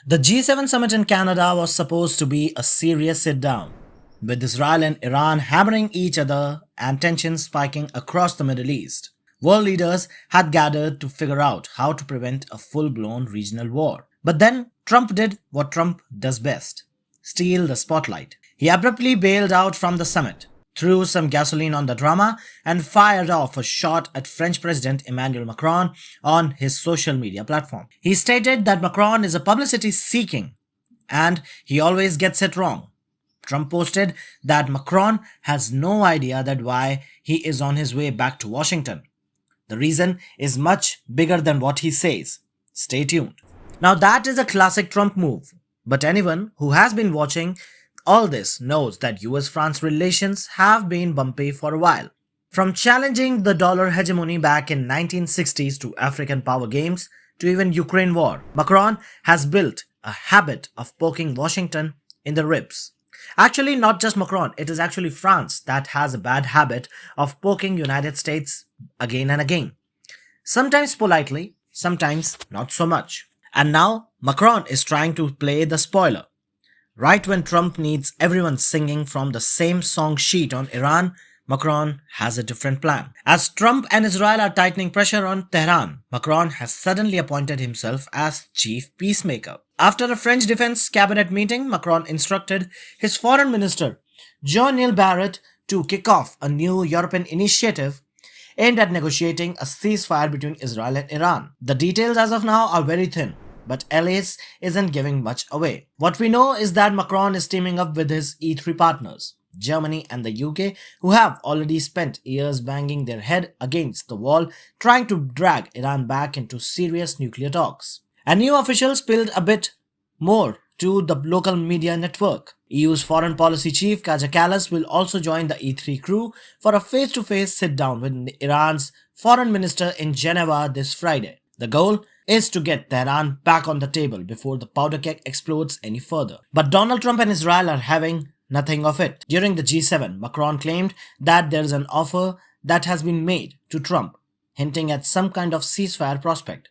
The G7 summit in Canada was supposed to be a serious sit down, with Israel and Iran hammering each other and tensions spiking across the Middle East. World leaders had gathered to figure out how to prevent a full blown regional war. But then Trump did what Trump does best: steal the spotlight. He abruptly bailed out from the summit, threw some gasoline on the drama, and fired off a shot at French President Emmanuel Macron on his social media platform. He stated that Macron is a publicity seeking and he always gets it wrong. Trump posted that Macron has no idea that why he is on his way back to Washington. The reason is much bigger than what he says. Stay tuned. Now that is a classic Trump move, but anyone who has been watching all this knows that US-France relations have been bumpy for a while. From challenging the dollar hegemony back in 1960s to African power games to even Ukraine war, Macron has built a habit of poking Washington in the ribs. Actually, not just Macron, it is actually France that has a bad habit of poking United States again and again. Sometimes politely, sometimes not so much. And now Macron is trying to play the spoiler. Right when Trump needs everyone singing from the same song sheet on Iran, Macron has a different plan. As Trump and Israel are tightening pressure on Tehran, Macron has suddenly appointed himself as chief peacemaker. After a French defense cabinet meeting, Macron instructed his foreign minister, Jean-Noël Barrot, to kick off a new European initiative aimed at negotiating a ceasefire between Israel and Iran. The details as of now are very thin, but Alice isn't giving much away. What we know is that Macron is teaming up with his E3 partners, Germany and the UK, who have already spent years banging their head against the wall trying to drag Iran back into serious nuclear talks. A new official spilled a bit more to the local media network. EU's foreign policy chief Kaja Kallas will also join the E3 crew for a face-to-face sit-down with Iran's foreign minister in Geneva this Friday. The goal is to get Tehran back on the table before the powder keg explodes any further. But Donald Trump and Israel are having nothing of it. During the G7, Macron claimed that there is an offer that has been made to Trump, hinting at some kind of ceasefire prospect.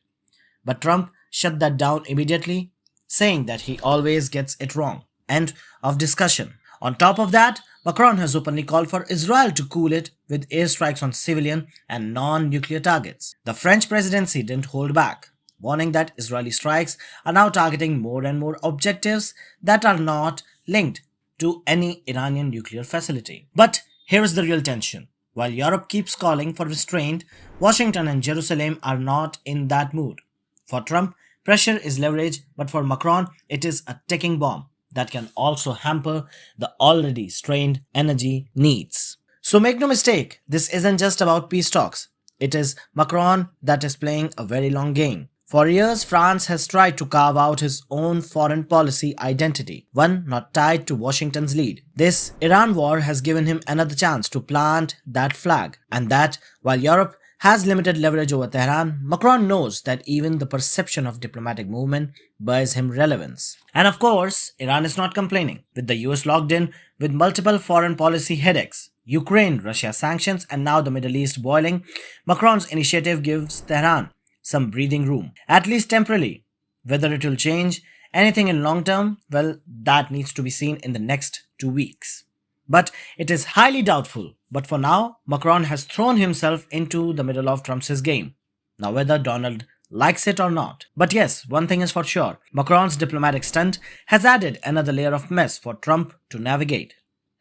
But Trump shut that down immediately, saying that he always gets it wrong. End of discussion. On top of that, Macron has openly called for Israel to cool it with airstrikes on civilian and non-nuclear targets. The French presidency didn't hold back, warning that Israeli strikes are now targeting more and more objectives that are not linked to any Iranian nuclear facility. But here's the real tension. While Europe keeps calling for restraint, Washington and Jerusalem are not in that mood. For Trump, pressure is leverage, but for Macron, it is a ticking bomb that can also hamper the already strained energy needs. So make no mistake, this isn't just about peace talks. It is Macron that is playing a very long game. For years, France has tried to carve out his own foreign policy identity, one not tied to Washington's lead. This Iran war has given him another chance to plant that flag, and that, while Europe has limited leverage over Tehran, Macron knows that even the perception of diplomatic movement buys him relevance. And of course, Iran is not complaining. With the US locked in with multiple foreign policy headaches, Ukraine, Russia sanctions, and now the Middle East boiling, Macron's initiative gives Tehran some breathing room, at least temporarily. Whether it will change anything in long term, well, that needs to be seen in the next 2 weeks. But it is highly doubtful. But for now, Macron has thrown himself into the middle of Trump's game. Now whether Donald likes it or not. But yes, one thing is for sure, Macron's diplomatic stunt has added another layer of mess for Trump to navigate.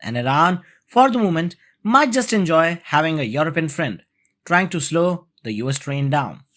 And Iran, for the moment, might just enjoy having a European friend trying to slow the US train down.